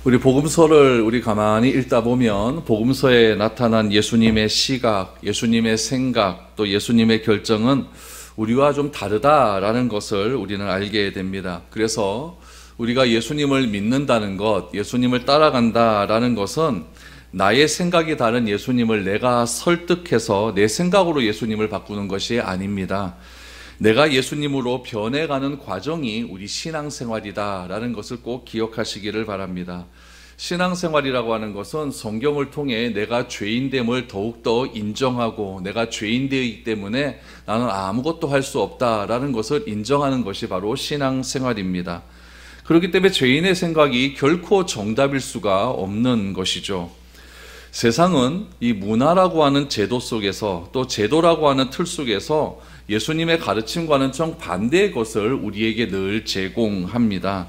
우리 복음서를 우리 가만히 읽다 보면 복음서에 나타난 예수님의 시각, 예수님의 생각, 또 예수님의 결정은 우리와 좀 다르다라는 것을 우리는 알게 됩니다. 그래서 우리가 예수님을 믿는다는 것, 예수님을 따라간다라는 것은 나의 생각이 다른 예수님을 내가 설득해서 내 생각으로 예수님을 바꾸는 것이 아닙니다. 내가 예수님으로 변해가는 과정이 우리 신앙생활이다라는 것을 꼭 기억하시기를 바랍니다. 신앙생활이라고 하는 것은 성경을 통해 내가 죄인됨을 더욱더 인정하고 내가 죄인되기 때문에 나는 아무것도 할 수 없다라는 것을 인정하는 것이 바로 신앙생활입니다. 그렇기 때문에 죄인의 생각이 결코 정답일 수가 없는 것이죠. 세상은 이 문화라고 하는 제도 속에서 또 제도라고 하는 틀 속에서 예수님의 가르침과는 정반대의 것을 우리에게 늘 제공합니다.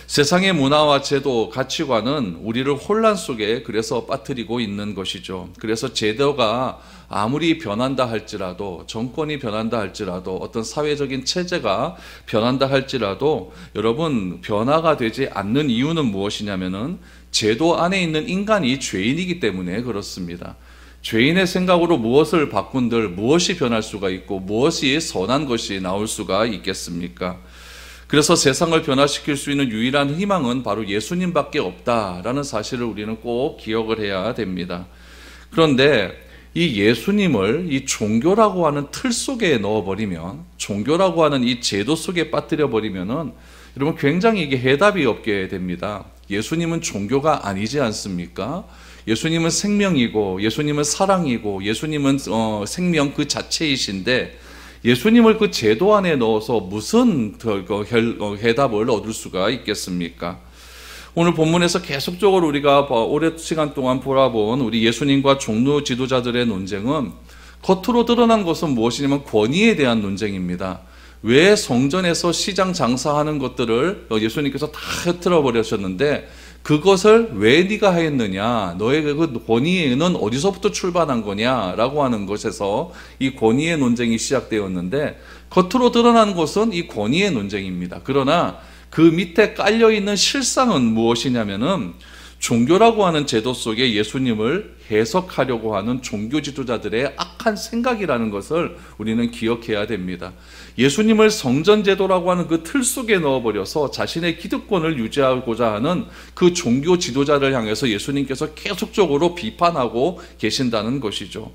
세상의 문화와 제도, 가치관은 우리를 혼란 속에 그래서 빠뜨리고 있는 것이죠. 그래서 제도가 아무리 변한다 할지라도, 정권이 변한다 할지라도, 어떤 사회적인 체제가 변한다 할지라도 여러분, 변화가 되지 않는 이유는 무엇이냐면은 제도 안에 있는 인간이 죄인이기 때문에 그렇습니다. 죄인의 생각으로 무엇을 바꾼들 무엇이 변할 수가 있고 무엇이 선한 것이 나올 수가 있겠습니까? 그래서 세상을 변화시킬 수 있는 유일한 희망은 바로 예수님밖에 없다라는 사실을 우리는 꼭 기억을 해야 됩니다. 그런데 이 예수님을 이 종교라고 하는 틀 속에 넣어버리면, 종교라고 하는 이 제도 속에 빠뜨려버리면은 여러분 굉장히 이게 해답이 없게 됩니다. 예수님은 종교가 아니지 않습니까? 예수님은 생명이고 예수님은 사랑이고 예수님은 생명 그 자체이신데 예수님을 그 제도 안에 넣어서 무슨 해답을 얻을 수가 있겠습니까? 오늘 본문에서 계속적으로 우리가 오랜 시간 동안 보아본 우리 예수님과 종교 지도자들의 논쟁은 겉으로 드러난 것은 무엇이냐면 권위에 대한 논쟁입니다. 왜 성전에서 시장 장사하는 것들을 예수님께서 다 흩트러 버리셨는데 그것을 왜 네가 하였느냐, 너의 그 권위는 어디서부터 출발한 거냐라고 하는 것에서 이 권위의 논쟁이 시작되었는데 겉으로 드러난 것은 이 권위의 논쟁입니다. 그러나 그 밑에 깔려있는 실상은 무엇이냐면은 종교라고 하는 제도 속에 예수님을 해석하려고 하는 종교 지도자들의 악한 생각이라는 것을 우리는 기억해야 됩니다. 예수님을 성전제도라고 하는 그 틀 속에 넣어버려서 자신의 기득권을 유지하고자 하는 그 종교 지도자를 향해서 예수님께서 계속적으로 비판하고 계신다는 것이죠.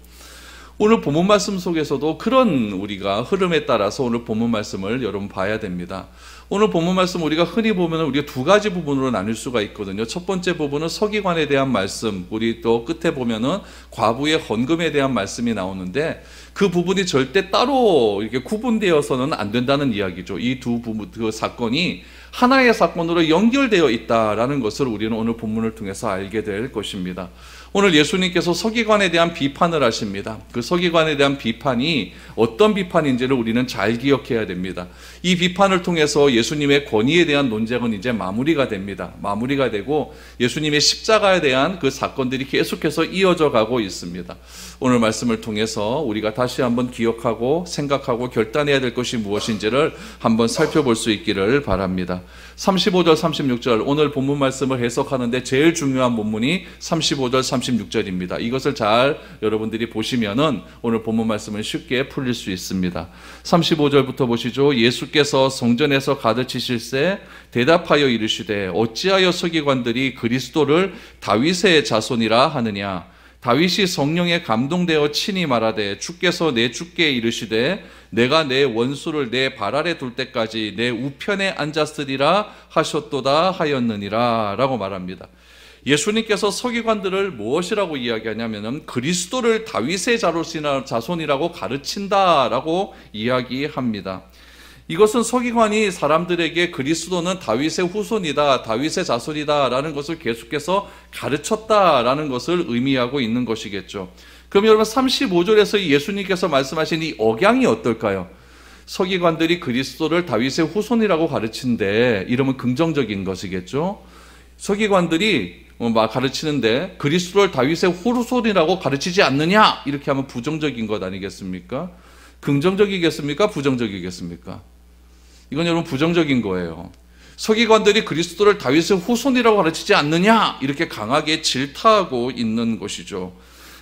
오늘 본문 말씀 속에서도 그런 우리가 흐름에 따라서 오늘 본문 말씀을 여러분 봐야 됩니다. 오늘 본문 말씀 우리가 흔히 보면 우리가 두 가지 부분으로 나눌 수가 있거든요. 첫 번째 부분은 서기관에 대한 말씀, 우리 또 끝에 보면은 과부의 헌금에 대한 말씀이 나오는데 그 부분이 절대 따로 이렇게 구분되어서는 안 된다는 이야기죠. 이 두 부분, 그 사건이 하나의 사건으로 연결되어 있다라는 것을 우리는 오늘 본문을 통해서 알게 될 것입니다. 오늘 예수님께서 서기관에 대한 비판을 하십니다. 그 서기관에 대한 비판이 어떤 비판인지를 우리는 잘 기억해야 됩니다. 이 비판을 통해서 예수님의 권위에 대한 논쟁은 이제 마무리가 됩니다. 마무리가 되고 예수님의 십자가에 대한 그 사건들이 계속해서 이어져 가고 있습니다. 오늘 말씀을 통해서 우리가 다시 한번 기억하고 생각하고 결단해야 될 것이 무엇인지를 한번 살펴볼 수 있기를 바랍니다. 35절 36절 오늘 본문 말씀을 해석하는데 제일 중요한 본문이 35절 36절입니다. 이것을 잘 여러분들이 보시면은 오늘 본문 말씀을 쉽게 풀릴 수 있습니다. 35절부터 보시죠. 예수께서 성전에서 가르치실새 대답하여 이르시되 어찌하여 서기관들이 그리스도를 다윗의 자손이라 하느냐. 다윗이 성령에 감동되어 친히 말하되 주께서 내 주께 이르시되 내가 내 원수를 내 발 아래 둘 때까지 내 우편에 앉았으리라 하셨도다 하였느니라 라고 말합니다. 예수님께서 서기관들을 무엇이라고 이야기하냐면은 그리스도를 다윗의 자손이라고 가르친다라고 이야기합니다. 이것은 서기관이 사람들에게 그리스도는 다윗의 후손이다, 다윗의 자손이다 라는 것을 계속해서 가르쳤다라는 것을 의미하고 있는 것이겠죠. 그럼 여러분 35절에서 예수님께서 말씀하신 이 억양이 어떨까요? 서기관들이 그리스도를 다윗의 후손이라고 가르친데 이러면 긍정적인 것이겠죠. 서기관들이 가르치는데 그리스도를 다윗의 후손이라고 가르치지 않느냐 이렇게 하면 부정적인 것 아니겠습니까? 긍정적이겠습니까? 부정적이겠습니까? 이건 여러분 부정적인 거예요. 서기관들이 그리스도를 다윗의 후손이라고 가르치지 않느냐 이렇게 강하게 질타하고 있는 것이죠.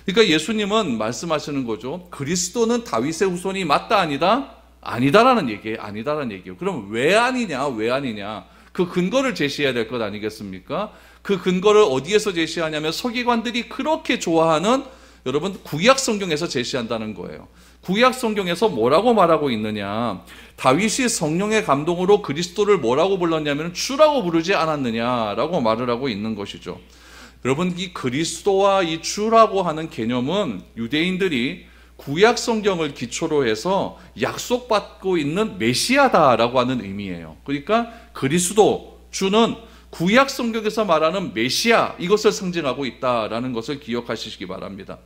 그러니까 예수님은 말씀하시는 거죠. 그리스도는 다윗의 후손이 맞다 아니다? 아니다라는 얘기예요. 아니다라는 얘기예요. 그럼 왜 아니냐? 왜 아니냐? 그 근거를 제시해야 될 것 아니겠습니까? 그 근거를 어디에서 제시하냐면 서기관들이 그렇게 좋아하는 여러분 구약 성경에서 제시한다는 거예요. 구약 성경에서 뭐라고 말하고 있느냐? 다윗이 성령의 감동으로 그리스도를 뭐라고 불렀냐면 주라고 부르지 않았느냐라고 말을 하고 있는 것이죠. 여러분, 이 그리스도와 이 주라고 하는 개념은 유대인들이 구약 성경을 기초로 해서 약속받고 있는 메시아다라고 하는 의미예요. 그러니까 그리스도, 주는 구약 성경에서 말하는 메시아, 이것을 상징하고 있다라는 것을 기억하시기 바랍니다.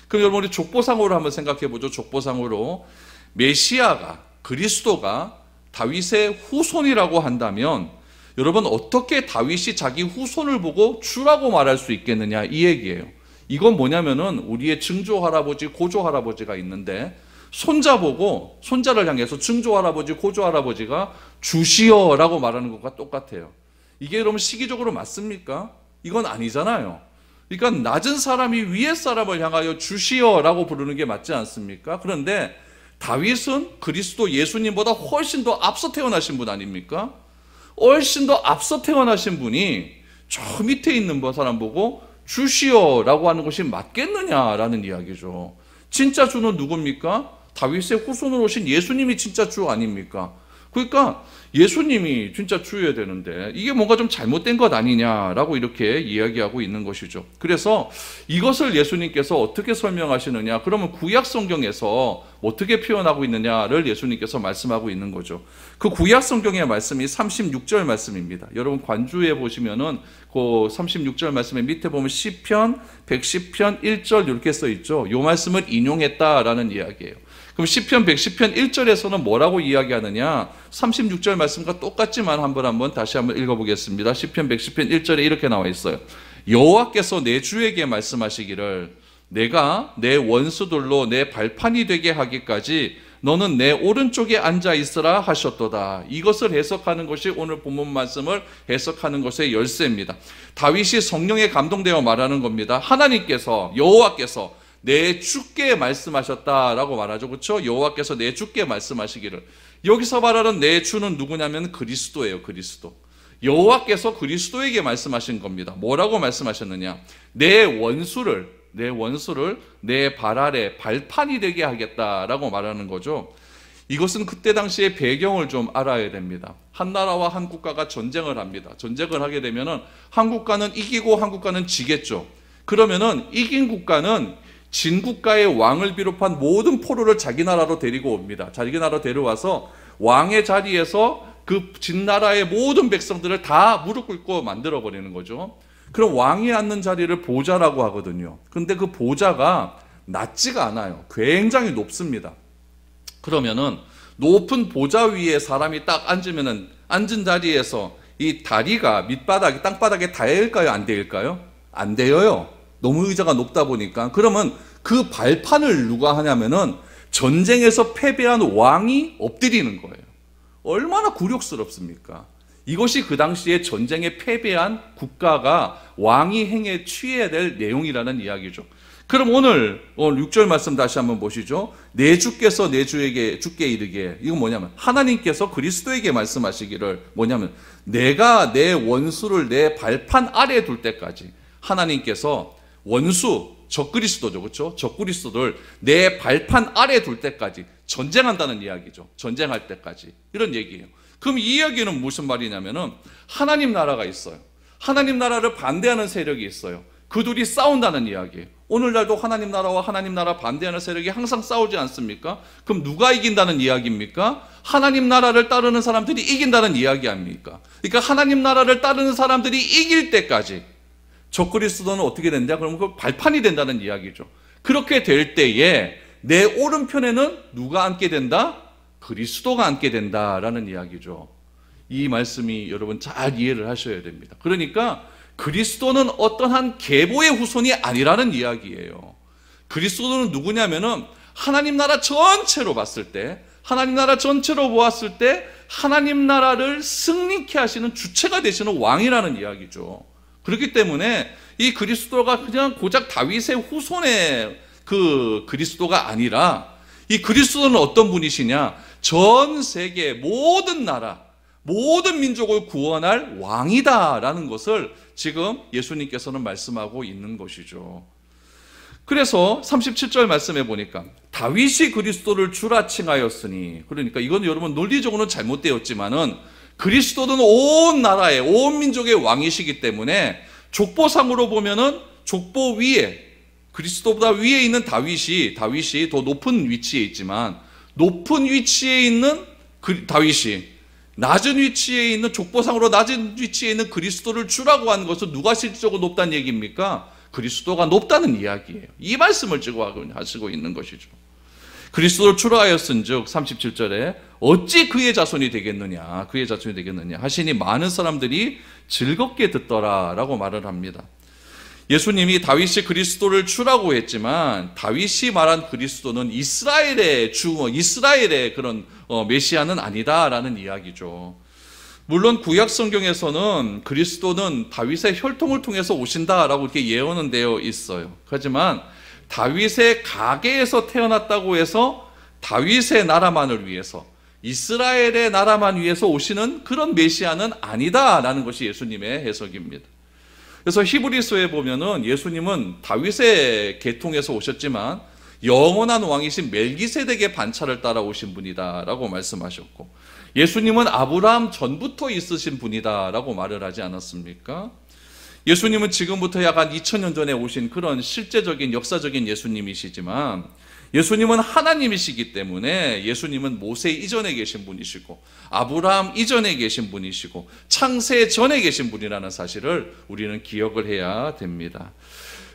그럼 여러분, 우리 족보상으로 한번 생각해 보죠. 족보상으로 메시아가, 그리스도가 다윗의 후손이라고 한다면 여러분, 어떻게 다윗이 자기 후손을 보고 주라고 말할 수 있겠느냐, 이 얘기예요. 이건 뭐냐면은 우리의 증조 할아버지, 고조 할아버지가 있는데 손자 보고 손자를 향해서 증조 할아버지, 고조 할아버지가 주시어라고 말하는 것과 똑같아요. 이게 여러분 시기적으로 맞습니까? 이건 아니잖아요. 그러니까 낮은 사람이 위의 사람을 향하여 주시어라고 부르는 게 맞지 않습니까? 그런데 다윗은 그리스도 예수님보다 훨씬 더 앞서 태어나신 분 아닙니까? 훨씬 더 앞서 태어나신 분이 저 밑에 있는 사람 보고 주시어라고 하는 것이 맞겠느냐라는 이야기죠. 진짜 주는 누굽니까? 다윗의 후손으로 오신 예수님이 진짜 주 아닙니까? 그러니까 예수님이 진짜 주여야 되는데 이게 뭔가 좀 잘못된 것 아니냐라고 이렇게 이야기하고 있는 것이죠. 그래서 이것을 예수님께서 어떻게 설명하시느냐? 그러면 구약 성경에서 어떻게 표현하고 있느냐를 예수님께서 말씀하고 있는 거죠. 그 구약 성경의 말씀이 36절 말씀입니다. 여러분 관주에 보시면은 그 36절 말씀의 밑에 보면 시편 110편 1절 이렇게 써 있죠. 이 말씀을 인용했다라는 이야기예요. 그럼 시편 110편 1절에서는 뭐라고 이야기하느냐? 36절 말씀과 똑같지만 한번 다시 한번 읽어보겠습니다. 시편 110편 1절에 이렇게 나와 있어요. 여호와께서 내 주에게 말씀하시기를 내가 내 원수들로 내 발판이 되게 하기까지 너는 내 오른쪽에 앉아 있으라 하셨도다. 이것을 해석하는 것이 오늘 본문 말씀을 해석하는 것의 열쇠입니다. 다윗이 성령에 감동되어 말하는 겁니다. 하나님께서, 여호와께서 내 주께 말씀하셨다라고 말하죠. 그렇죠? 여호와께서 내 주께 말씀하시기를. 여기서 말하는 내 주는 누구냐면 그리스도예요. 그리스도. 여호와께서 그리스도에게 말씀하신 겁니다. 뭐라고 말씀하셨느냐? 내 원수를 내 발 아래 발판이 되게 하겠다라고 말하는 거죠. 이것은 그때 당시의 배경을 좀 알아야 됩니다. 한 나라와 한 국가가 전쟁을 합니다. 전쟁을 하게 되면은 한 국가는 이기고 한 국가는 지겠죠. 그러면은 이긴 국가는 진 국가의 왕을 비롯한 모든 포로를 자기 나라로 데리고 옵니다. 자기 나라로 데려와서 왕의 자리에서 그 진 나라의 모든 백성들을 다 무릎 꿇고 만들어 버리는 거죠. 그럼 왕이 앉는 자리를 보좌라고 하거든요. 근데 그 보좌가 낮지가 않아요. 굉장히 높습니다. 그러면은 높은 보좌 위에 사람이 딱 앉으면은 앉은 자리에서 이 다리가 밑바닥, 땅바닥에 닿을까요? 안 닿을까요? 안 닿아요. 너무 의자가 높다 보니까. 그러면 그 발판을 누가 하냐면은 전쟁에서 패배한 왕이 엎드리는 거예요. 얼마나 굴욕스럽습니까? 이것이 그 당시에 전쟁에 패배한 국가가 왕이 행해 취해야 될 내용이라는 이야기죠. 그럼 오늘 6절 말씀 다시 한번 보시죠. 내 주께서 내 주께 이르게. 이건 뭐냐면 하나님께서 그리스도에게 말씀하시기를 뭐냐면 내가 내 원수를 내 발판 아래에 둘 때까지 하나님께서 원수 적그리스도죠. 그렇죠? 적그리스도를 내 발판 아래에 둘 때까지 전쟁한다는 이야기죠. 전쟁할 때까지. 이런 얘기예요. 그럼 이 이야기는 무슨 말이냐면은 하나님 나라가 있어요. 하나님 나라를 반대하는 세력이 있어요. 그 둘이 싸운다는 이야기예요. 오늘날도 하나님 나라와 하나님 나라 반대하는 세력이 항상 싸우지 않습니까? 그럼 누가 이긴다는 이야기입니까? 하나님 나라를 따르는 사람들이 이긴다는 이야기 아닙니까? 그러니까 하나님 나라를 따르는 사람들이 이길 때까지 적그리스도는 어떻게 된다? 그러면 그 발판이 된다는 이야기죠. 그렇게 될 때에 내 오른편에는 누가 앉게 된다? 그리스도가 앉게 된다라는 이야기죠. 이 말씀이 여러분 잘 이해를 하셔야 됩니다. 그러니까 그리스도는 어떠한 계보의 후손이 아니라는 이야기예요. 그리스도는 누구냐면은 하나님 나라 전체로 봤을 때 하나님 나라 전체로 보았을 때 하나님 나라를 승리케 하시는 주체가 되시는 왕이라는 이야기죠. 그렇기 때문에 이 그리스도가 그냥 고작 다윗의 후손의 그 그리스도가 아니라 이 그리스도는 어떤 분이시냐? 전 세계 모든 나라, 모든 민족을 구원할 왕이다라는 것을 지금 예수님께서는 말씀하고 있는 것이죠. 그래서 37절 말씀해 보니까 다윗이 그리스도를 주라 칭하였으니, 그러니까 이건 여러분 논리적으로는 잘못되었지만은 그리스도는 온 나라의 온 민족의 왕이시기 때문에 족보상으로 보면은 족보 위에 그리스도보다 위에 있는 다윗이 더 높은 위치에 있지만 높은 위치에 있는 다윗이 낮은 위치에 있는 족보상으로 낮은 위치에 있는 그리스도를 주라고 하는 것은 누가 실질적으로 높다는 얘기입니까? 그리스도가 높다는 이야기예요. 이 말씀을 지금 하시고 있는 것이죠. 그리스도를 주라 하였은즉 37절에 어찌 그의 자손이 되겠느냐, 그의 자손이 되겠느냐 하시니 많은 사람들이 즐겁게 듣더라라고 말을 합니다. 예수님이 다윗이 그리스도를 주라고 했지만 다윗이 말한 그리스도는 이스라엘의 주, 이스라엘의 그런 메시아는 아니다라는 이야기죠. 물론 구약 성경에서는 그리스도는 다윗의 혈통을 통해서 오신다라고 이렇게 예언은 되어 있어요. 하지만 다윗의 가계에서 태어났다고 해서 다윗의 나라만을 위해서, 이스라엘의 나라만 위해서 오시는 그런 메시아는 아니다라는 것이 예수님의 해석입니다. 그래서 히브리서에 보면은 예수님은 다윗의 계통에서 오셨지만 영원한 왕이신 멜기세덱의 반차를 따라 오신 분이다라고 말씀하셨고, 예수님은 아브라함 전부터 있으신 분이다라고 말을 하지 않았습니까? 예수님은 지금부터 약 한 2000년 전에 오신 그런 실제적인 역사적인 예수님이시지만 예수님은 하나님이시기 때문에 예수님은 모세 이전에 계신 분이시고 아브라함 이전에 계신 분이시고 창세 전에 계신 분이라는 사실을 우리는 기억을 해야 됩니다.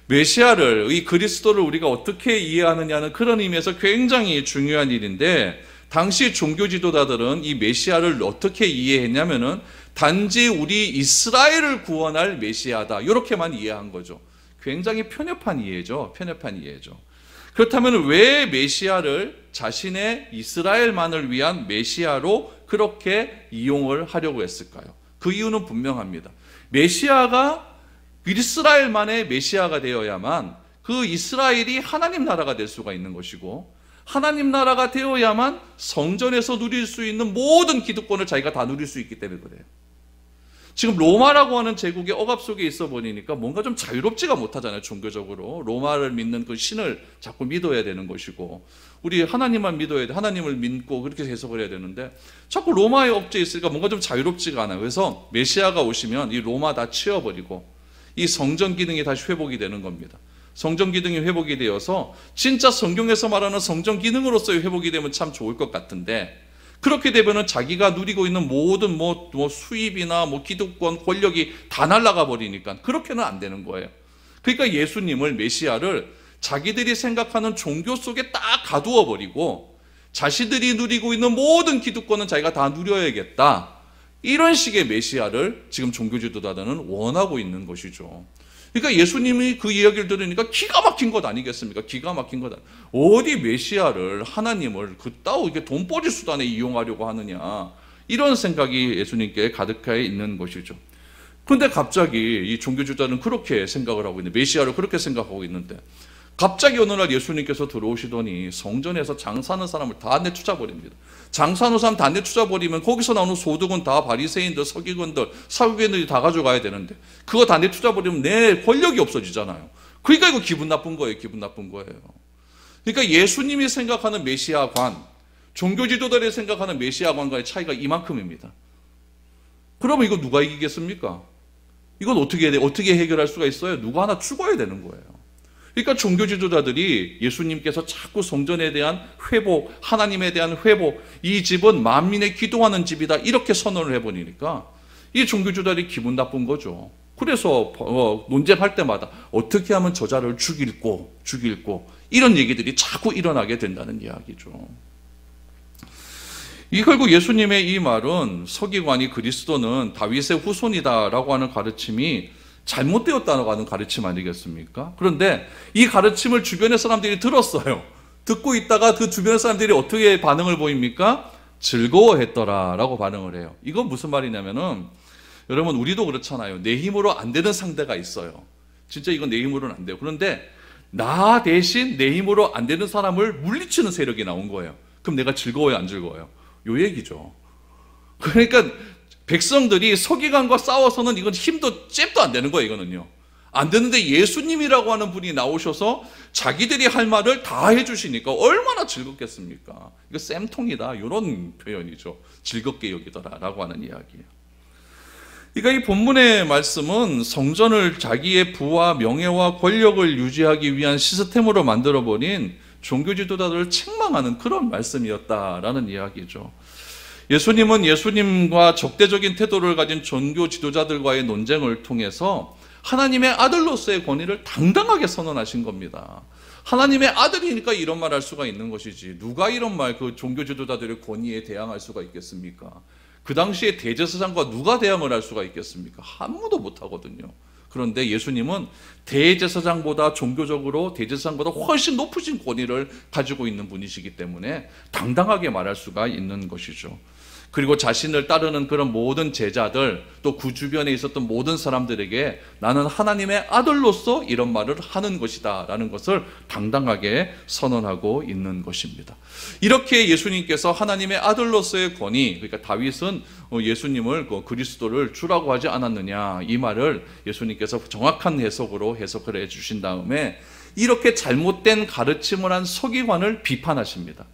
메시아를, 이 그리스도를 우리가 어떻게 이해하느냐는 그런 의미에서 굉장히 중요한 일인데, 당시 종교 지도자들은 이 메시아를 어떻게 이해했냐면은 단지 우리 이스라엘을 구원할 메시아다, 이렇게만 이해한 거죠. 굉장히 편협한 이해죠. 편협한 이해죠. 그렇다면 왜 메시아를 자신의 이스라엘만을 위한 메시아로 그렇게 이용을 하려고 했을까요? 그 이유는 분명합니다. 메시아가 이스라엘만의 메시아가 되어야만 그 이스라엘이 하나님 나라가 될 수가 있는 것이고, 하나님 나라가 되어야만 성전에서 누릴 수 있는 모든 기득권을 자기가 다 누릴 수 있기 때문에 그래요. 지금 로마라고 하는 제국의 억압 속에 있어 보니까 뭔가 좀 자유롭지가 못하잖아요. 종교적으로 로마를 믿는 그 신을 자꾸 믿어야 되는 것이고, 우리 하나님만 믿어야 돼, 하나님을 믿고 그렇게 해석을 해야 되는데 자꾸 로마에 억제 있으니까 뭔가 좀 자유롭지가 않아요. 그래서 메시아가 오시면 이 로마 다 치워버리고 이 성전 기능이 다시 회복이 되는 겁니다. 성전 기능이 회복이 되어서 진짜 성경에서 말하는 성전 기능으로서의 회복이 되면 참 좋을 것 같은데, 그렇게 되면은 자기가 누리고 있는 모든 수입이나 기득권, 권력이 다 날아가 버리니까 그렇게는 안 되는 거예요. 그러니까 예수님을, 메시아를 자기들이 생각하는 종교 속에 딱 가두어 버리고 자신들이 누리고 있는 모든 기득권은 자기가 다 누려야겠다, 이런 식의 메시아를 지금 종교 지도자들은 원하고 있는 것이죠. 그러니까 예수님이 그 이야기를 들으니까 기가 막힌 것 아니겠습니까? 기가 막힌 것. 어디 메시아를, 하나님을 그따위 이렇게 돈벌이 수단에 이용하려고 하느냐, 이런 생각이 예수님께 가득해 있는 것이죠. 그런데 갑자기 이 종교주자는 그렇게 생각을 하고 있는데, 메시아를 그렇게 생각하고 있는데 갑자기 어느 날 예수님께서 들어오시더니 성전에서 장사하는 사람을 다 내쫓아 버립니다. 장사하는 사람 다 내쫓아 버리면 거기서 나오는 소득은 다 바리새인들, 서기관들, 사기관들이 다 가져가야 되는데 그거 다 내쫓아 버리면 내 권력이 없어지잖아요. 그러니까 이거 기분 나쁜 거예요. 기분 나쁜 거예요. 그러니까 예수님이 생각하는 메시아관, 종교 지도자들이 생각하는 메시아관과의 차이가 이만큼입니다. 그러면 이거 누가 이기겠습니까? 이건 어떻게 해결할 수가 있어요? 누가 하나 죽어야 되는 거예요. 그러니까 종교 지도자들이 예수님께서 자꾸 성전에 대한 회복, 하나님에 대한 회복, 이 집은 만민의 기도하는 집이다, 이렇게 선언을 해버리니까 이 종교 지도자들이 기분 나쁜 거죠. 그래서 논쟁할 때마다 어떻게 하면 저자를 죽일고 이런 얘기들이 자꾸 일어나게 된다는 이야기죠. 이 결국 예수님의 이 말은 서기관이 그리스도는 다윗의 후손이다라고 하는 가르침이 잘못되었다고 하는 가르침 아니겠습니까? 그런데 이 가르침을 주변의 사람들이 들었어요. 듣고 있다가 그 주변 사람들이 어떻게 반응을 보입니까? 즐거워했더라라고 반응을 해요. 이건 무슨 말이냐면은 여러분 우리도 그렇잖아요. 내 힘으로 안 되는 상대가 있어요. 진짜 이건 내 힘으로는 안 돼요. 그런데 나 대신 내 힘으로 안 되는 사람을 물리치는 세력이 나온 거예요. 그럼 내가 즐거워요, 안 즐거워요? 요 얘기죠. 그러니까 백성들이 서기관과 싸워서는 이건 힘도 잽도 안 되는 거예요. 이거는요. 안 되는데 예수님이라고 하는 분이 나오셔서 자기들이 할 말을 다 해주시니까 얼마나 즐겁겠습니까? 이거 쌤통이다 이런 표현이죠. 즐겁게 여기더라라고 하는 이야기예요. 그러니까 이 본문의 말씀은 성전을 자기의 부와 명예와 권력을 유지하기 위한 시스템으로 만들어버린 종교 지도자들을 책망하는 그런 말씀이었다라는 이야기죠. 예수님은 예수님과 적대적인 태도를 가진 종교 지도자들과의 논쟁을 통해서 하나님의 아들로서의 권위를 당당하게 선언하신 겁니다. 하나님의 아들이니까 이런 말 할 수가 있는 것이지 누가 이런 말 그 종교 지도자들의 권위에 대항할 수가 있겠습니까? 그 당시에 대제사장과 누가 대항을 할 수가 있겠습니까? 아무도 못하거든요. 그런데 예수님은 대제사장보다 종교적으로 대제사장보다 훨씬 높으신 권위를 가지고 있는 분이시기 때문에 당당하게 말할 수가 있는 것이죠. 그리고 자신을 따르는 그런 모든 제자들 또 그 주변에 있었던 모든 사람들에게 나는 하나님의 아들로서 이런 말을 하는 것이다 라는 것을 당당하게 선언하고 있는 것입니다. 이렇게 예수님께서 하나님의 아들로서의 권위, 그러니까 다윗은 예수님을 그리스도를 주라고 하지 않았느냐 이 말을 예수님께서 정확한 해석으로 해석을 해 주신 다음에 이렇게 잘못된 가르침을 한 서기관을 비판하십니다.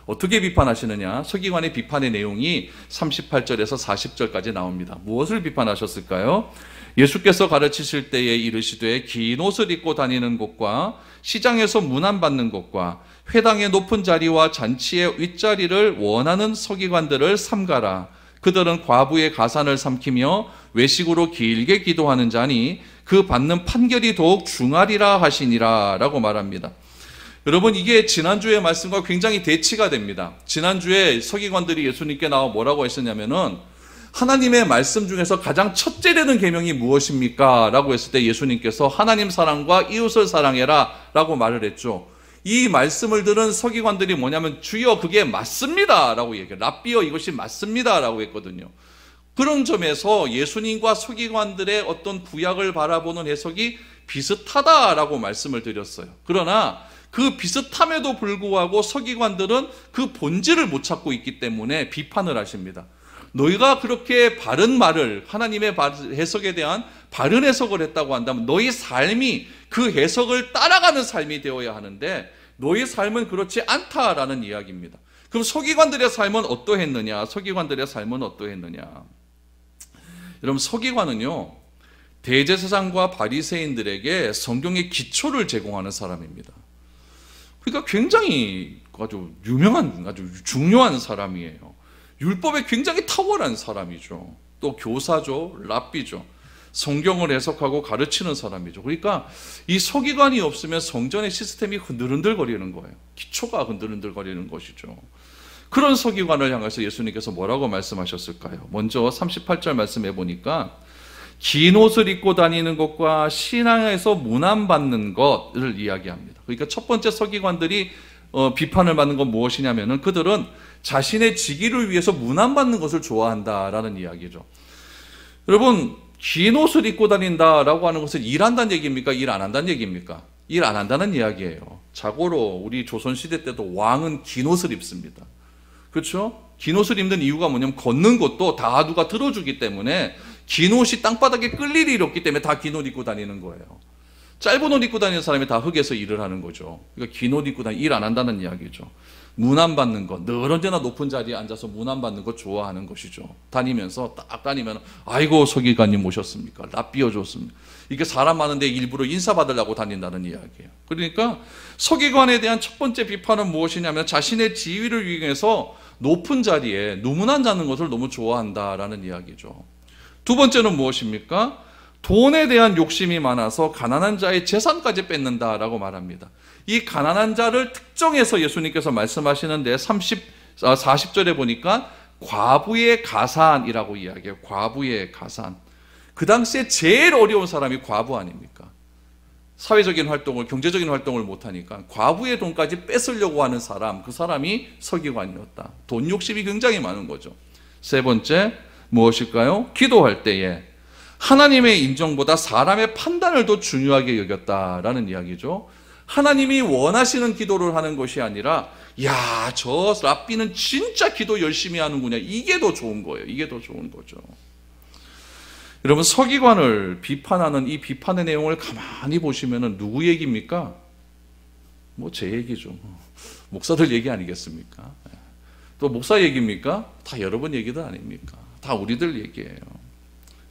어떻게 비판하시느냐? 서기관의 비판의 내용이 38절에서 40절까지 나옵니다. 무엇을 비판하셨을까요? 예수께서 가르치실 때에 이르시되 긴 옷을 입고 다니는 곳과 시장에서 문안받는 곳과 회당의 높은 자리와 잔치의 윗자리를 원하는 서기관들을 삼가라. 그들은 과부의 가산을 삼키며 외식으로 길게 기도하는 자니 그 받는 판결이 더욱 중하리라 하시니라 라고 말합니다. 여러분 이게 지난주의 말씀과 굉장히 대치가 됩니다. 지난주에 서기관들이 예수님께 나와 뭐라고 했었냐면은 하나님의 말씀 중에서 가장 첫째 되는 계명이 무엇입니까? 라고 했을 때 예수님께서 하나님 사랑과 이웃을 사랑해라 라고 말을 했죠. 이 말씀을 들은 서기관들이 뭐냐면 주여 그게 맞습니다 라고 얘기해요. 랍비여 이것이 맞습니다 라고 했거든요. 그런 점에서 예수님과 서기관들의 어떤 구약을 바라보는 해석이 비슷하다라고 말씀을 드렸어요. 그러나 그 비슷함에도 불구하고 서기관들은 그 본질을 못 찾고 있기 때문에 비판을 하십니다. 너희가 그렇게 바른 말을 하나님의 해석에 대한 바른 해석을 했다고 한다면 너희 삶이 그 해석을 따라가는 삶이 되어야 하는데 너희 삶은 그렇지 않다라는 이야기입니다. 그럼 서기관들의 삶은 어떠했느냐? 서기관들의 삶은 어떠했느냐? 여러분 서기관은요 대제사장과 바리새인들에게 성경의 기초를 제공하는 사람입니다. 그러니까 굉장히 아주 유명한, 아주 중요한 사람이에요. 율법에 굉장히 탁월한 사람이죠. 또 교사죠, 랍비죠. 성경을 해석하고 가르치는 사람이죠. 그러니까 이 서기관이 없으면 성전의 시스템이 흔들흔들거리는 거예요. 기초가 흔들흔들거리는 것이죠. 그런 서기관을 향해서 예수님께서 뭐라고 말씀하셨을까요? 먼저 38절 말씀해 보니까 긴 옷을 입고 다니는 것과 신앙에서 문안받는 것을 이야기합니다. 그러니까 첫 번째 서기관들이 비판을 받는 건 무엇이냐면은 그들은 자신의 직위를 위해서 문안받는 것을 좋아한다라는 이야기죠. 여러분 긴 옷을 입고 다닌다라고 하는 것은 일한다는 얘기입니까? 일 안 한다는 얘기입니까? 일 안 한다는 이야기예요. 자고로 우리 조선시대 때도 왕은 긴 옷을 입습니다. 그렇죠? 긴 옷을 입는 이유가 뭐냐면 걷는 것도 다 누가 들어주기 때문에 긴 옷이 땅바닥에 끌 일이 없기 때문에 다 긴 옷 입고 다니는 거예요. 짧은 옷 입고 다니는 사람이 다 흙에서 일을 하는 거죠. 그러니까 긴 옷 입고 일 안 한다는 이야기죠. 문안 받는 것, 늘 언제나 높은 자리에 앉아서 문안 받는 것 좋아하는 것이죠. 다니면서 딱 다니면 아이고 서기관님 모셨습니까? 랍비어 줬습니다. 이게 사람 많은데 일부러 인사받으려고 다닌다는 이야기예요. 그러니까 서기관에 대한 첫 번째 비판은 무엇이냐면 자신의 지위를 위해서 높은 자리에 누문안 자는 것을 너무 좋아한다라는 이야기죠. 두 번째는 무엇입니까? 돈에 대한 욕심이 많아서 가난한 자의 재산까지 뺏는다라고 말합니다. 이 가난한 자를 특정해서 예수님께서 말씀하시는데 40절에 보니까 과부의 가산이라고 이야기해요. 과부의 가산. 그 당시에 제일 어려운 사람이 과부 아닙니까? 사회적인 활동을, 경제적인 활동을 못하니까 과부의 돈까지 뺏으려고 하는 사람, 그 사람이 서기관이었다. 돈 욕심이 굉장히 많은 거죠. 세 번째, 무엇일까요? 기도할 때에 하나님의 인정보다 사람의 판단을 더 중요하게 여겼다라는 이야기죠. 하나님이 원하시는 기도를 하는 것이 아니라, 야, 저 랍비는 진짜 기도 열심히 하는구나. 이게 더 좋은 거예요. 이게 더 좋은 거죠. 여러분, 서기관을 비판하는 이 비판의 내용을 가만히 보시면 누구 얘기입니까? 뭐 제 얘기죠. 목사들 얘기 아니겠습니까? 또 목사 얘기입니까? 다 여러분 얘기도 아닙니까? 다 우리들 얘기예요.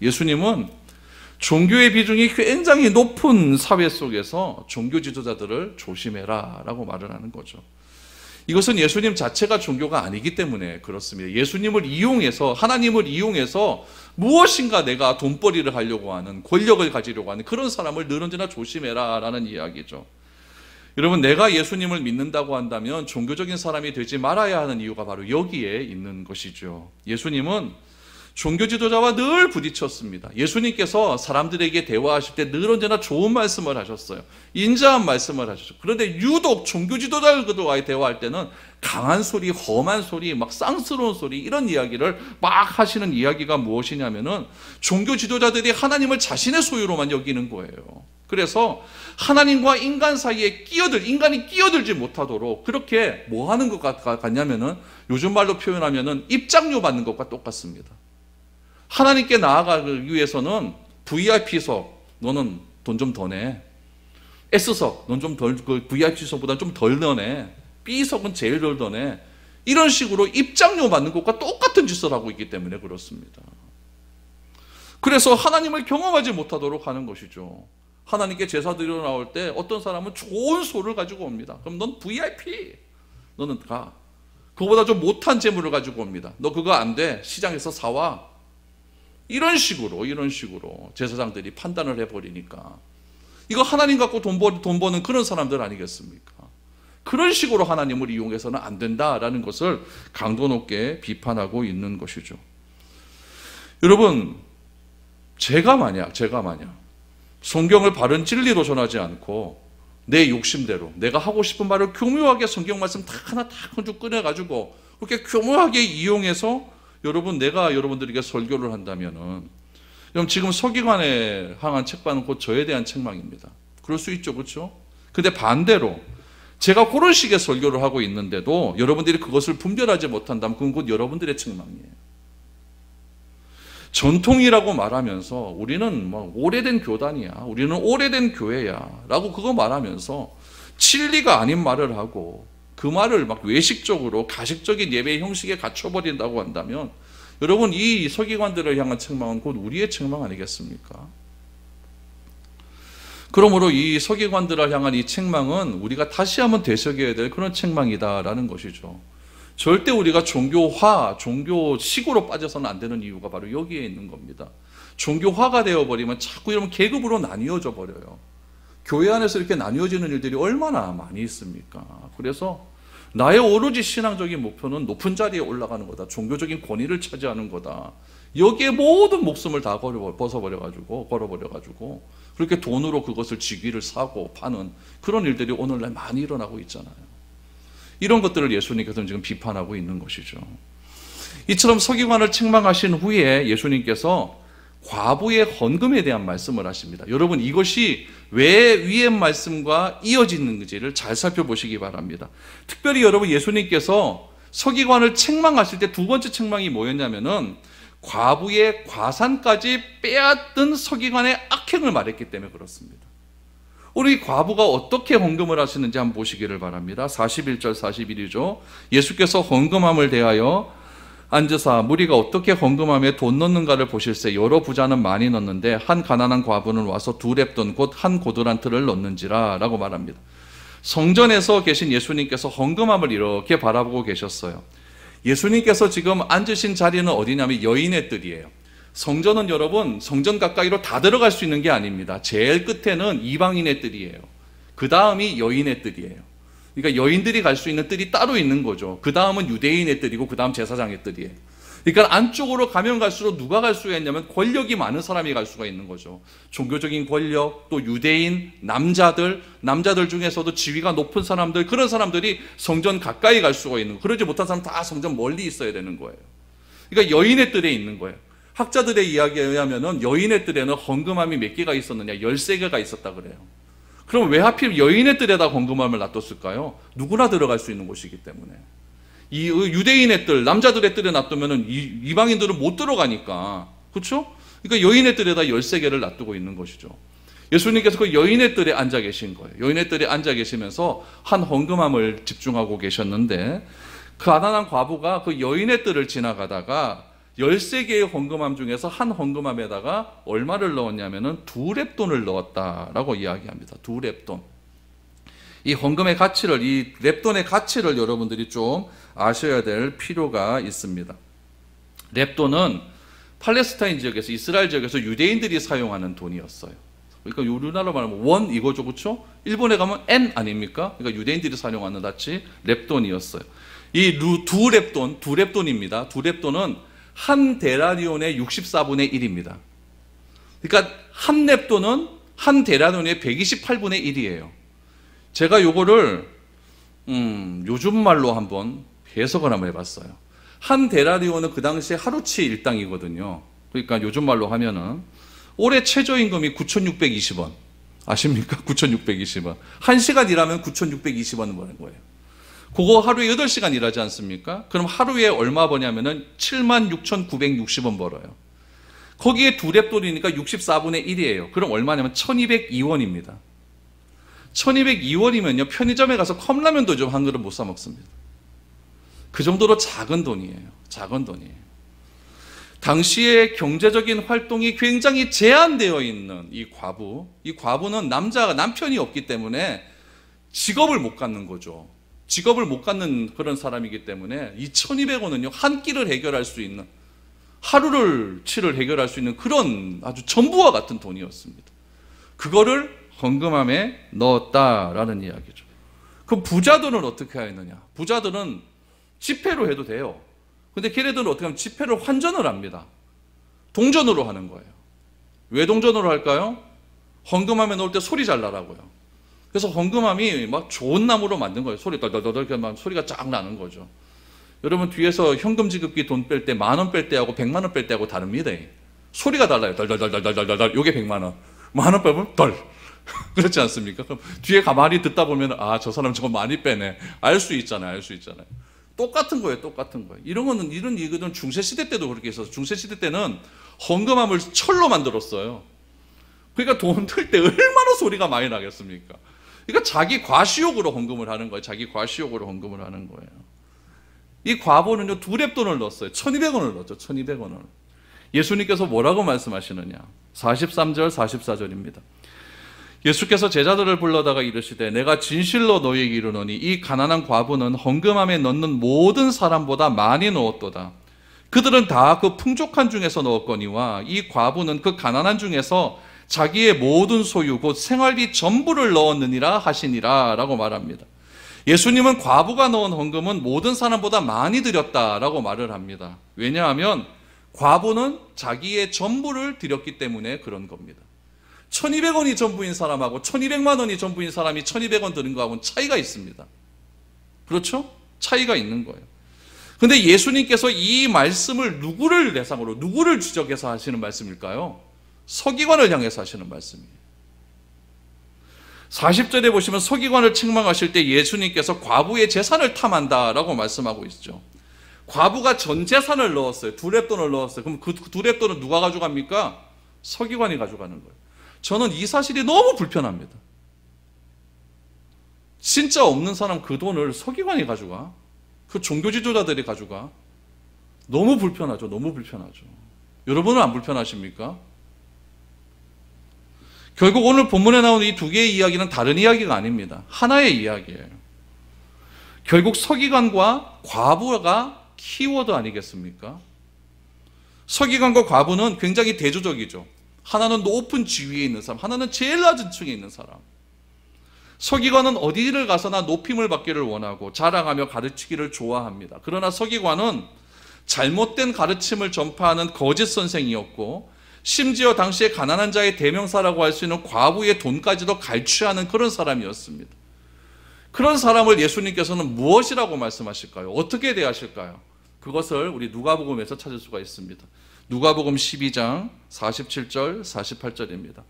예수님은 종교의 비중이 굉장히 높은 사회 속에서 종교 지도자들을 조심해라 라고 말을 하는 거죠. 이것은 예수님 자체가 종교가 아니기 때문에 그렇습니다. 예수님을 이용해서, 하나님을 이용해서 무엇인가 내가 돈벌이를 하려고 하는, 권력을 가지려고 하는 그런 사람을 늘 언제나 조심해라 라는 이야기죠. 여러분, 내가 예수님을 믿는다고 한다면 종교적인 사람이 되지 말아야 하는 이유가 바로 여기에 있는 것이죠. 예수님은 종교 지도자와 늘 부딪혔습니다. 예수님께서 사람들에게 대화하실 때 늘 언제나 좋은 말씀을 하셨어요. 인자한 말씀을 하셨죠. 그런데 유독 종교 지도자들과의 대화할 때는 강한 소리, 험한 소리, 막 쌍스러운 소리, 이런 이야기를 막 하시는 이야기가 무엇이냐면은 종교 지도자들이 하나님을 자신의 소유로만 여기는 거예요. 그래서 하나님과 인간 사이에 인간이 끼어들지 못하도록 그렇게 뭐 하는 것 같냐면은, 요즘 말로 표현하면은 입장료 받는 것과 똑같습니다. 하나님께 나아가기 위해서는 VIP석, 너는 돈 좀 더 내. S석, 넌 좀 덜, 그 VIP석보다 좀 덜 내네. B석은 제일 덜 내. 이런 식으로 입장료 받는 것과 똑같은 짓을 하고 있기 때문에 그렇습니다. 그래서 하나님을 경험하지 못하도록 하는 것이죠. 하나님께 제사 드리러 나올 때 어떤 사람은 좋은 소를 가지고 옵니다. 그럼 넌 VIP, 너는 가. 그거보다 좀 못한 재물을 가지고 옵니다. 너 그거 안 돼, 시장에서 사와. 이런 식으로 제사장들이 판단을 해버리니까, 이거 하나님 갖고 돈 버는 그런 사람들 아니겠습니까? 그런 식으로 하나님을 이용해서는 안 된다라는 것을 강도 높게 비판하고 있는 것이죠. 여러분, 제가 만약 성경을 바른 진리로 전하지 않고 내 욕심대로 내가 하고 싶은 말을 교묘하게 성경 말씀 하나 쭉 꺼내가지고 그렇게 교묘하게 이용해서 내가 여러분들에게 설교를 한다면은, 여러분 지금 서기관에 향한 책방은 곧 저에 대한 책망입니다. 그럴 수 있죠, 그렇죠? 근데 반대로 제가 그런 식의 설교를 하고 있는데도 여러분들이 그것을 분별하지 못한다면 그건 곧 여러분들의 책망이에요. 전통이라고 말하면서 우리는 뭐 오래된 교단이야, 우리는 오래된 교회야 라고 그거 말하면서 진리가 아닌 말을 하고 그 말을 막 외식적으로 가식적인 예배의 형식에 갖춰버린다고 한다면, 여러분 이 서기관들을 향한 책망은 곧 우리의 책망 아니겠습니까? 그러므로 이 서기관들을 향한 이 책망은 우리가 다시 한번 되새겨야 될 그런 책망이다라는 것이죠. 절대 우리가 종교식으로 빠져서는 안 되는 이유가 바로 여기에 있는 겁니다. 종교화가 되어버리면 자꾸 이러면 계급으로 나뉘어져 버려요. 교회 안에서 이렇게 나뉘어지는 일들이 얼마나 많이 있습니까? 그래서 나의 오로지 신앙적인 목표는 높은 자리에 올라가는 거다, 종교적인 권위를 차지하는 거다, 여기에 모든 목숨을 다 걸어버려가지고 그렇게 돈으로 그것을 직위를 사고 파는 그런 일들이 오늘날 많이 일어나고 있잖아요. 이런 것들을 예수님께서는 지금 비판하고 있는 것이죠. 이처럼 서기관을 책망하신 후에 예수님께서 과부의 헌금에 대한 말씀을 하십니다. 여러분, 이것이 왜 위의 말씀과 이어지는지를 잘 살펴보시기 바랍니다. 특별히 여러분, 예수님께서 서기관을 책망하실 때 두 번째 책망이 뭐였냐면은 과부의 과산까지 빼앗은 서기관의 악행을 말했기 때문에 그렇습니다. 우리 과부가 어떻게 헌금을 하시는지 한번 보시기를 바랍니다. 41절 41이죠. 예수께서 헌금함을 대하여 앉으사 무리가 어떻게 헌금함에 돈 넣는가를 보실세. 여러 부자는 많이 넣는데 한 가난한 과부는 와서 두 렙돈 곧 한 고드란트를 넣는지라 라고 말합니다. 성전에서 계신 예수님께서 헌금함을 이렇게 바라보고 계셨어요. 예수님께서 지금 앉으신 자리는 어디냐면 여인의 뜰이에요. 성전은 여러분, 성전 가까이로 다 들어갈 수 있는 게 아닙니다. 제일 끝에는 이방인의 뜰이에요. 그 다음이 여인의 뜰이에요. 그러니까 여인들이 갈 수 있는 뜰이 따로 있는 거죠. 그 다음은 유대인의 뜰이고 그 다음 제사장의 뜰이에요. 그러니까 안쪽으로 가면 갈수록 누가 갈 수가 있냐면 권력이 많은 사람이 갈 수가 있는 거죠. 종교적인 권력, 또 유대인, 남자들 중에서도 지위가 높은 사람들, 그런 사람들이 성전 가까이 갈 수가 있는 거예요. 그러지 못한 사람 다 성전 멀리 있어야 되는 거예요. 그러니까 여인의 뜰에 있는 거예요. 학자들의 이야기에 의하면 여인의 뜰에는 헌금함이 몇 개가 있었느냐? 13개가 있었다 그래요. 그럼 왜 하필 여인의 뜰에다 헌금함을 놔뒀을까요? 누구나 들어갈 수 있는 곳이기 때문에. 이 유대인의 뜰, 남자들의 뜰에 놔두면 이방인들은 못 들어가니까. 그렇죠? 그러니까 여인의 뜰에다 13개를 놔두고 있는 것이죠. 예수님께서 그 여인의 뜰에 앉아 계신 거예요. 여인의 뜰에 앉아 계시면서 한 헌금함을 집중하고 계셨는데, 그 가난한 과부가 그 여인의 뜰을 지나가다가 13개의 헌금함 중에서 한 헌금함에다가 얼마를 넣었냐면은 2렙돈을 넣었다라고 이야기합니다. 2렙돈. 이 헌금의 가치를, 이 렙돈의 가치를 여러분들이 좀 아셔야 될 필요가 있습니다. 렙돈은 팔레스타인 지역에서, 이스라엘 지역에서 유대인들이 사용하는 돈이었어요. 그러니까 우리나라로 말하면 원 이거죠, 그렇죠? 일본에 가면 엔 아닙니까? 그러니까 유대인들이 사용하는 단위 렙돈이었어요. 이 2렙돈, 2렙돈입니다. 2렙돈은 한 데나리온의 64분의 1입니다. 그러니까 한 렙돈은 한 데나리온의 128분의 1이에요. 제가 요거를 요즘 말로 한번 해석을 한번 해봤어요. 한 데나리온은 그 당시에 하루치 일당이거든요. 그러니까 요즘 말로 하면은 올해 최저임금이 9,620원. 아십니까? 9,620원. 1시간 일하면 9,620원을 버는 거예요. 그거 하루에 8시간 일하지 않습니까? 그럼 하루에 얼마 버냐면은 76,960원 벌어요. 거기에 2렙돈이니까 64분의 1이에요. 그럼 얼마냐면 1,202원입니다. 1,202원이면요, 편의점에 가서 컵라면도 좀 한 그릇 못 사 먹습니다. 그 정도로 작은 돈이에요. 작은 돈이에요. 당시의 경제적인 활동이 굉장히 제한되어 있는 이 과부는 남편이 없기 때문에 직업을 못 갖는 거죠. 직업을 못 갖는 그런 사람이기 때문에 이 1,200원은요, 한 끼를 해결할 수 있는, 하루치를 해결할 수 있는 그런 아주 전부와 같은 돈이었습니다. 그거를 헌금함에 넣었다라는 이야기죠. 그럼 부자들은 어떻게 하였느냐? 부자들은 지폐로 해도 돼요. 근데 걔네들은 어떻게 하면 지폐를 환전을 합니다. 동전으로 하는 거예요. 왜 동전으로 할까요? 헌금함에 넣을 때 소리 잘 나라고요. 그래서 헌금함이 막 좋은 나무로 만든 거예요. 소리 덜덜덜 막 소리가 쫙 나는 거죠. 여러분 뒤에서 현금 지급기 돈 뺄 때 10,000원 뺄 때하고 100만 원 뺄 때하고 다릅니다. 소리가 달라요. 덜덜덜덜덜덜. 요게 100만 원. 10,000원 빼면 덜. 그렇지 않습니까? 그럼 뒤에 가만히 듣다 보면 아, 저 사람 저거 많이 빼네. 알 수 있잖아요. 알 수 있잖아요. 똑같은 거예요. 똑같은 거예요. 이런 얘기들은 중세시대 때도 그렇게 있어서, 중세시대 때는 헌금함을 철로 만들었어요. 그러니까 돈 들 때 얼마나 소리가 많이 나겠습니까? 그러니까 자기 과시욕으로 헌금을 하는 거예요. 자기 과시욕으로 헌금을 하는 거예요. 이 과부는요, 2렙돈을 넣었어요. 1,200원을 넣었죠. 1,200원을. 예수님께서 뭐라고 말씀하시느냐? 43절, 44절입니다. 예수께서 제자들을 불러다가 이르시되 내가 진실로 너희에게 이르노니 이 가난한 과부는 헌금함에 넣는 모든 사람보다 많이 넣었도다. 그들은 다 그 풍족한 중에서 넣었거니와 이 과부는 그 가난한 중에서 자기의 모든 소유 곧 생활비 전부를 넣었느니라 하시니라 라고 말합니다. 예수님은 과부가 넣은 헌금은 모든 사람보다 많이 드렸다라고 말을 합니다. 왜냐하면 과부는 자기의 전부를 드렸기 때문에 그런 겁니다. 1,200원이 전부인 사람하고 1,200만 원이 전부인 사람이 1,200원 드린 거하고는 차이가 있습니다. 그렇죠? 차이가 있는 거예요. 근데 예수님께서 이 말씀을 누구를 대상으로, 누구를 지적해서 하시는 말씀일까요? 서기관을 향해서 하시는 말씀이에요. 40절에 보시면 서기관을 책망하실 때 예수님께서 과부의 재산을 탐한다라고 말씀하고 있죠. 과부가 전 재산을 넣었어요. 2렙돈을 넣었어요. 그럼 그 2렙돈은 누가 가져갑니까? 서기관이 가져가는 거예요. 저는 이 사실이 너무 불편합니다. 진짜 없는 사람 그 돈을 서기관이 가져가? 그 종교 지도자들이 가져가? 너무 불편하죠. 너무 불편하죠. 여러분은 안 불편하십니까? 결국 오늘 본문에 나오는 이 두 개의 이야기는 다른 이야기가 아닙니다. 하나의 이야기예요. 결국 서기관과 과부가 키워드 아니겠습니까? 서기관과 과부는 굉장히 대조적이죠. 하나는 높은 지위에 있는 사람, 하나는 제일 낮은 층에 있는 사람. 서기관은 어디를 가서나 높임을 받기를 원하고 자랑하며 가르치기를 좋아합니다. 그러나 서기관은 잘못된 가르침을 전파하는 거짓 선생이었고, 심지어 당시에 가난한 자의 대명사라고 할 수 있는 과부의 돈까지도 갈취하는 그런 사람이었습니다. 그런 사람을 예수님께서는 무엇이라고 말씀하실까요? 어떻게 대하실까요? 그것을 우리 누가복음에서 찾을 수가 있습니다. 누가복음 12장 47절 48절입니다.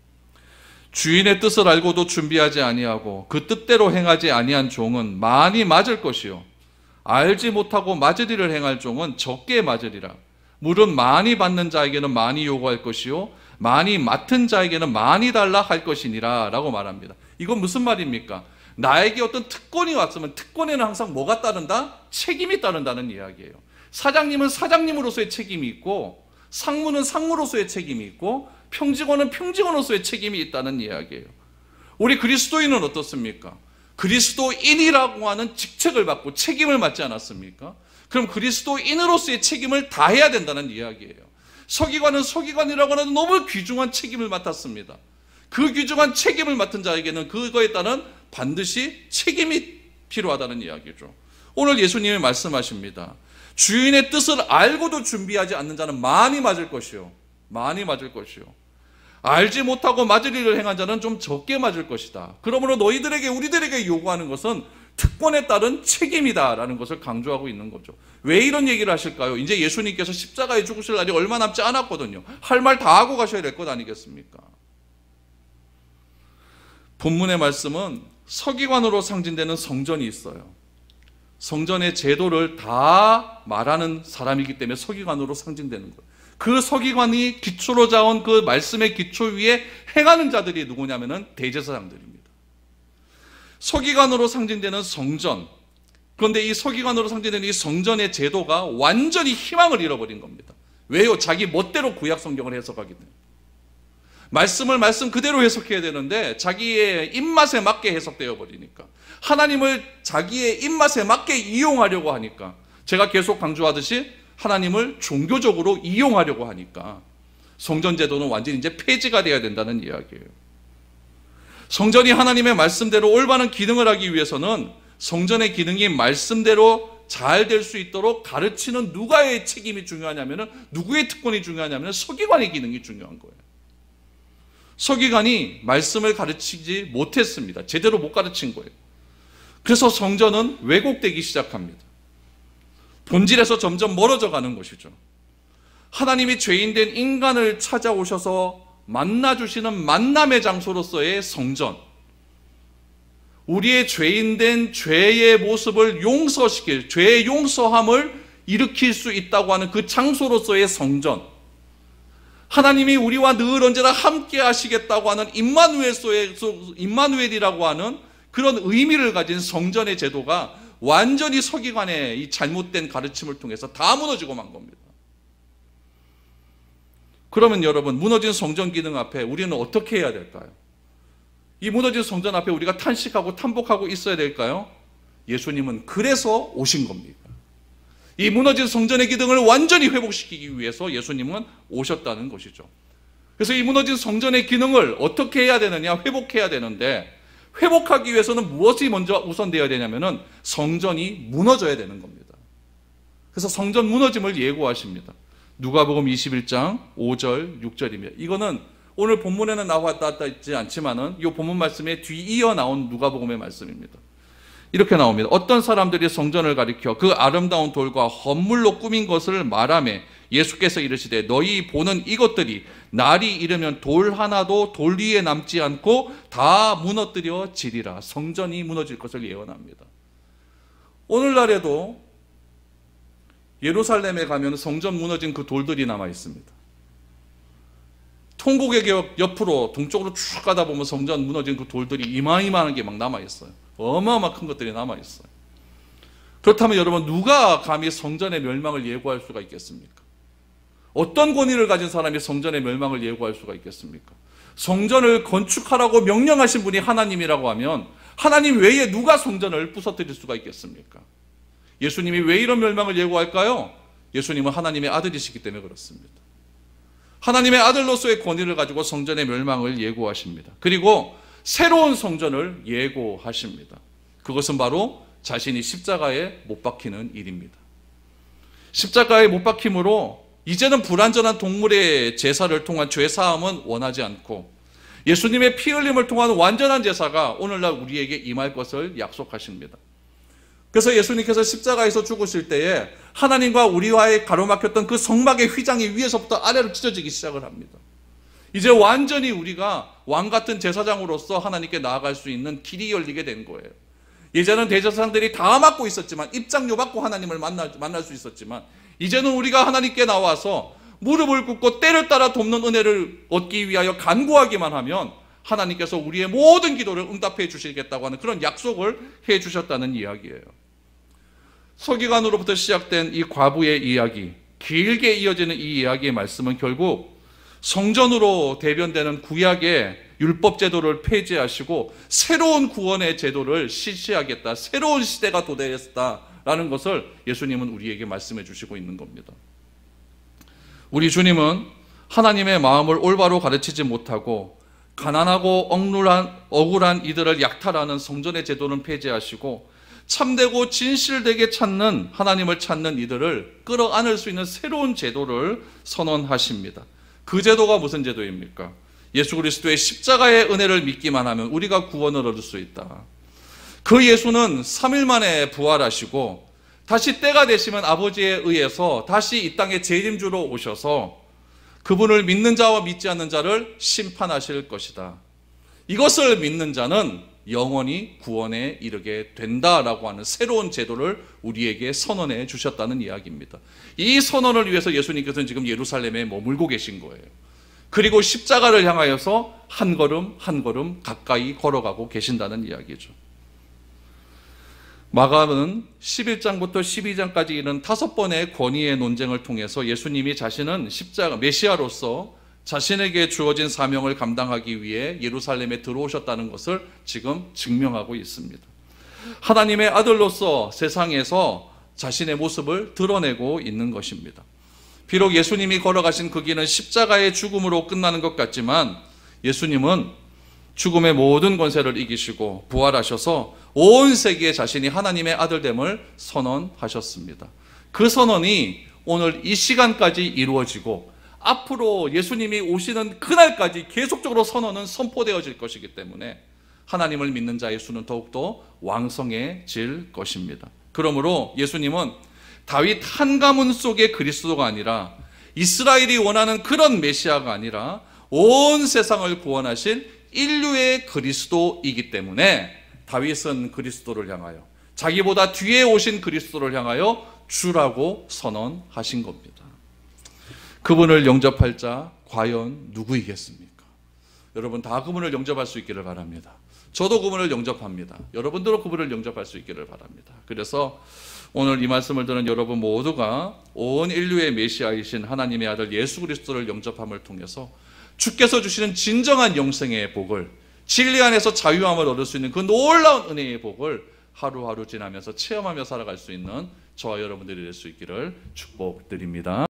주인의 뜻을 알고도 준비하지 아니하고 그 뜻대로 행하지 아니한 종은 많이 맞을 것이요, 알지 못하고 맞을 일을 행할 종은 적게 맞으리라. 물은 많이 받는 자에게는 많이 요구할 것이요, 많이 맡은 자에게는 많이 달라 할 것이니라 라고 말합니다. 이건 무슨 말입니까? 나에게 어떤 특권이 왔으면 특권에는 항상 뭐가 따른다? 책임이 따른다는 이야기예요. 사장님은 사장님으로서의 책임이 있고, 상무는 상무로서의 책임이 있고, 평직원은 평직원으로서의 책임이 있다는 이야기예요. 우리 그리스도인은 어떻습니까? 그리스도인이라고 하는 직책을 받고 책임을 맡지 않았습니까? 그럼 그리스도인으로서의 책임을 다해야 된다는 이야기예요. 서기관은 서기관이라고 하는 너무 귀중한 책임을 맡았습니다. 그 귀중한 책임을 맡은 자에게는 그거에 따른 반드시 책임이 필요하다는 이야기죠. 오늘 예수님이 말씀하십니다. 주인의 뜻을 알고도 준비하지 않는 자는 많이 맞을 것이요, 많이 맞을 것이요, 알지 못하고 맞을 일을 행한 자는 좀 적게 맞을 것이다. 그러므로 너희들에게, 우리들에게 요구하는 것은 특권에 따른 책임이다라는 것을 강조하고 있는 거죠. 왜 이런 얘기를 하실까요? 이제 예수님께서 십자가에 죽으실 날이 얼마 남지 않았거든요. 할 말 다 하고 가셔야 될 것 아니겠습니까? 본문의 말씀은 서기관으로 상징되는 성전이 있어요. 성전의 제도를 다 말하는 사람이기 때문에 서기관으로 상징되는 거예요. 그 서기관이 기초로 자온 그 말씀의 기초 위에 행하는 자들이 누구냐면은 대제사장들입니다. 서기관으로 상징되는 성전, 그런데 이 서기관으로 상징되는 이 성전의 제도가 완전히 희망을 잃어버린 겁니다. 왜요? 자기 멋대로 구약 성경을 해석하기 때문에. 말씀을 말씀 그대로 해석해야 되는데 자기의 입맛에 맞게 해석되어 버리니까, 하나님을 자기의 입맛에 맞게 이용하려고 하니까, 제가 계속 강조하듯이 하나님을 종교적으로 이용하려고 하니까 성전 제도는 완전히 이제 폐지가 돼야 된다는 이야기예요. 성전이 하나님의 말씀대로 올바른 기능을 하기 위해서는 성전의 기능이 말씀대로 잘 될 수 있도록 가르치는 누가의 책임이 중요하냐면은, 누구의 특권이 중요하냐면은 서기관의 기능이 중요한 거예요. 서기관이 말씀을 가르치지 못했습니다. 제대로 못 가르친 거예요. 그래서 성전은 왜곡되기 시작합니다. 본질에서 점점 멀어져 가는 것이죠. 하나님이 죄인된 인간을 찾아오셔서 만나주시는 만남의 장소로서의 성전, 우리의 죄인된 죄의 모습을 용서시킬, 죄의 용서함을 일으킬 수 있다고 하는 그 장소로서의 성전, 하나님이 우리와 늘 언제나 함께 하시겠다고 하는 임마누엘이라고 하는 그런 의미를 가진 성전의 제도가 완전히 서기관의 이 잘못된 가르침을 통해서 다 무너지고 만 겁니다. 그러면 여러분, 무너진 성전 기능 앞에 우리는 어떻게 해야 될까요? 이 무너진 성전 앞에 우리가 탄식하고 탄복하고 있어야 될까요? 예수님은 그래서 오신 겁니다. 이 무너진 성전의 기능을 완전히 회복시키기 위해서 예수님은 오셨다는 것이죠. 그래서 이 무너진 성전의 기능을 어떻게 해야 되느냐? 회복해야 되는데, 회복하기 위해서는 무엇이 먼저 우선되어야 되냐면은 성전이 무너져야 되는 겁니다. 그래서 성전 무너짐을 예고하십니다. 누가복음 21장 5절 6절이며, 이거는 오늘 본문에는 나왔다 있지 않지만은 이 본문 말씀에 뒤이어 나온 누가복음의 말씀입니다. 이렇게 나옵니다. 어떤 사람들이 성전을 가리켜 그 아름다운 돌과 헌물로 꾸민 것을 말하며 예수께서 이르시되, 너희 보는 이것들이 날이 이르면 돌 하나도 돌 위에 남지 않고 다 무너뜨려지리라. 성전이 무너질 것을 예언합니다. 오늘날에도 예루살렘에 가면 성전 무너진 그 돌들이 남아 있습니다. 통곡의 격 옆으로 동쪽으로 쭉 가다 보면 성전 무너진 그 돌들이 이만한 게 막 남아 있어요. 어마어마한 큰 것들이 남아 있어요. 그렇다면 여러분, 누가 감히 성전의 멸망을 예고할 수가 있겠습니까? 어떤 권위를 가진 사람이 성전의 멸망을 예고할 수가 있겠습니까? 성전을 건축하라고 명령하신 분이 하나님이라고 하면 하나님 외에 누가 성전을 부서뜨릴 수가 있겠습니까? 예수님이 왜 이런 멸망을 예고할까요? 예수님은 하나님의 아들이시기 때문에 그렇습니다. 하나님의 아들로서의 권위를 가지고 성전의 멸망을 예고하십니다. 그리고 새로운 성전을 예고하십니다. 그것은 바로 자신이 십자가에 못 박히는 일입니다. 십자가에 못 박힘으로 이제는 불완전한 동물의 제사를 통한 죄사함은 원하지 않고 예수님의 피 흘림을 통한 완전한 제사가 오늘날 우리에게 임할 것을 약속하십니다. 그래서 예수님께서 십자가에서 죽으실 때에 하나님과 우리와의 가로막혔던 그 성막의 휘장이 위에서부터 아래로 찢어지기 시작을 합니다. 이제 완전히 우리가 왕같은 제사장으로서 하나님께 나아갈 수 있는 길이 열리게 된 거예요. 이제는 대제사장들이 다 맡고 있었지만, 입장료 받고 하나님을 만날 수 있었지만, 이제는 우리가 하나님께 나와서 무릎을 꿇고 때를 따라 돕는 은혜를 얻기 위하여 간구하기만 하면 하나님께서 우리의 모든 기도를 응답해 주시겠다고 하는 그런 약속을 해 주셨다는 이야기예요. 서기관으로부터 시작된 이 과부의 이야기, 길게 이어지는 이 이야기의 말씀은 결국 성전으로 대변되는 구약의 율법 제도를 폐지하시고 새로운 구원의 제도를 실시하겠다, 새로운 시대가 도래했다라는 것을 예수님은 우리에게 말씀해 주시고 있는 겁니다. 우리 주님은 하나님의 마음을 올바로 가르치지 못하고 가난하고 억울한 이들을 약탈하는 성전의 제도는 폐지하시고 참되고 진실되게 찾는, 하나님을 찾는 이들을 끌어안을 수 있는 새로운 제도를 선언하십니다. 그 제도가 무슨 제도입니까? 예수 그리스도의 십자가의 은혜를 믿기만 하면 우리가 구원을 얻을 수 있다. 그 예수는 3일 만에 부활하시고 다시 때가 되시면 아버지에 의해서 다시 이 땅에 재림주로 오셔서 그분을 믿는 자와 믿지 않는 자를 심판하실 것이다. 이것을 믿는 자는 영원히 구원에 이르게 된다라고 하는 새로운 제도를 우리에게 선언해 주셨다는 이야기입니다. 이 선언을 위해서 예수님께서는 지금 예루살렘에 머물고 계신 거예요. 그리고 십자가를 향하여서 한 걸음 한 걸음 가까이 걸어가고 계신다는 이야기죠. 마가는 11장부터 12장까지 이른 5번의 권위의 논쟁을 통해서 예수님이 자신은 십자가 메시아로서 자신에게 주어진 사명을 감당하기 위해 예루살렘에 들어오셨다는 것을 지금 증명하고 있습니다. 하나님의 아들로서 세상에서 자신의 모습을 드러내고 있는 것입니다. 비록 예수님이 걸어가신 그 길은 십자가의 죽음으로 끝나는 것 같지만 예수님은 죽음의 모든 권세를 이기시고 부활하셔서 온 세계에 자신이 하나님의 아들됨을 선언하셨습니다. 그 선언이 오늘 이 시간까지 이루어지고 앞으로 예수님이 오시는 그날까지 계속적으로 선언은 선포되어질 것이기 때문에 하나님을 믿는 자의 수는 더욱더 왕성해질 것입니다. 그러므로 예수님은 다윗 한 가문 속의 그리스도가 아니라 이스라엘이 원하는 그런 메시아가 아니라 온 세상을 구원하실 인류의 그리스도이기 때문에 다윗은 그리스도를 향하여, 자기보다 뒤에 오신 그리스도를 향하여 주라고 선언하신 겁니다. 그분을 영접할 자 과연 누구이겠습니까? 여러분 다 그분을 영접할 수 있기를 바랍니다. 저도 그분을 영접합니다. 여러분들도 그분을 영접할 수 있기를 바랍니다. 그래서 오늘 이 말씀을 듣는 여러분 모두가 온 인류의 메시아이신 하나님의 아들 예수 그리스도를 영접함을 통해서 주께서 주시는 진정한 영생의 복을, 진리 안에서 자유함을 얻을 수 있는 그 놀라운 은혜의 복을 하루하루 지나면서 체험하며 살아갈 수 있는 저와 여러분들이 될 수 있기를 축복드립니다.